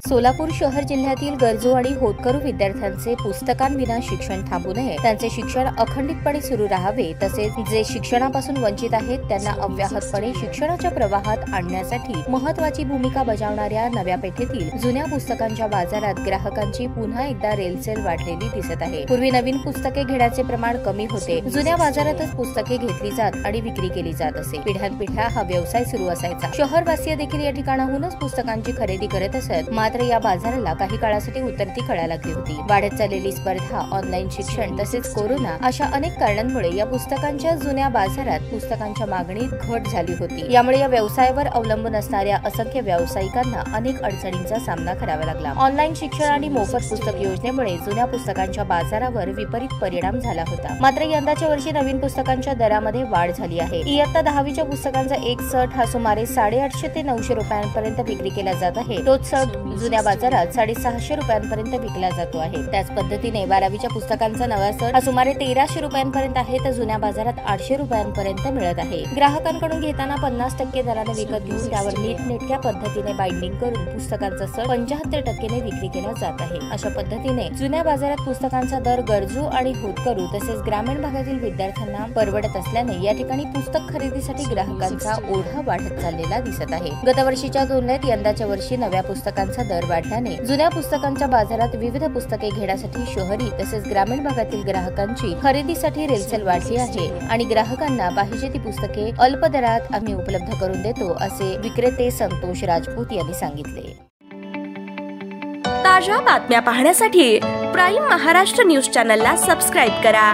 सोलापूर शहर जिल्ह्यातील गरजू आणि होतकरू विद्यार्थ्यांचे पुस्तकांविना शिक्षण थांबू नये, त्यांचे शिक्षण अखंडितपणे सुरू राहावे, तसेच जे शिक्षणापासून वंचित आहेत त्यांना अव्याहतपणे शिक्षणाच्या प्रवाहात आणण्यासाठी महत्त्वाची भूमिका बजावणाऱ्या नव्या पेठेतील जुन्या पुस्तकांच्या बाजारात ग्राहकांची पुन्हा एकदा रेलचेल वाढलेली दिसत आहे। पूर्वी नवीन पुस्तके घेण्याचे प्रमाण कमी होते, जुन्या बाजारातच पुस्तके घेतली जात आणि विक्री केली जात असे। पिढ्यानपिढ्या हा व्यवसाय सुरू असायचा। शहरवासीय देखील या ठिकाणाहूनच पुस्तकांची खरेदी करत असत। मात्र या बाजाराला काही काळासाठी उतरती कळा लागली होती। वाढत चाललेली स्पर्धा, ऑनलाईन शिक्षण तसेच कोरोना अशा अनेक कारणांमुळे या पुस्तकांच्या जुन्या बाजारात पुस्तकांच्या मागणीत घट झाली होती। यामुळे या व्यवसायावर अवलंबून असणाऱ्या असंख्य व्यावसायिकांना अनेक अडचणींचा सामना करावा लागला। ऑनलाईन शिक्षण आणि मोफत पुस्तक योजनेमुळे जुन्या पुस्तकांच्या बाजारावर विपरीत परिणाम झाला होता। मात्र यंदाच्या वर्षी नवीन पुस्तकांच्या दरामध्ये वाढ झाली आहे। इयत्ता 10वीच्या पुस्तकांचा एक सट हा सुमारे 850 ते 900 रुपयांपर्यंत विक्री केला जात आहे। तोच सट जुन्या बाजारात 650 रुपयांपर्यंत विकला जातो आहे। त्याच पद्धतीने 12वीच्या पुस्तकांचा नवा सट हा सुमारे 1300 रुपयांपर्यंत आहे, तर जुन्या बाजारात 800 रुपयांपर्यंत मिळत आहे। ग्राहकांकडून घेताना 50% दराने विकत घेऊन त्यावर नीटनेटक्या पद्धतीने बाइंडिंग करून पुस्तकांचा सट 75% ने विक्री केला जात आहे। अशा पद्धतीने जुन्या बाजारात पुस्तकांचा दर गरजू आणि होतकरू तसेच ग्रामीण भागातील विद्यार्थ्यांना परवडत असल्याने या ठिकाणी पुस्तक खरेदीसाठी ग्राहकांचा ओढा वाढत चाललेला दिसत आहे। गतवर्षीच्या तुलनेत यंदाच्या वर्षी नव्या पुस्तकांचा दर वाढल्याने जुन्या पुस्तकांच्या बाजारात विविध पुस्तके घेण्यासाठी शहरी तसेच ग्रामीण भागातील ग्राहकांची खरेदीसाठी रेलचेल वाढली आहे आणि ग्राहकांना पाहिजे ती पुस्तके अल्प दरात आम्ही उपलब्ध करून देतो, असे विक्रेते संतोष राजपूत यांनी सांगितले। ताज्या बातम्या पाहण्यासाठी प्राईम महाराष्ट्र न्यूज चॅनलला सबस्क्राईब करा।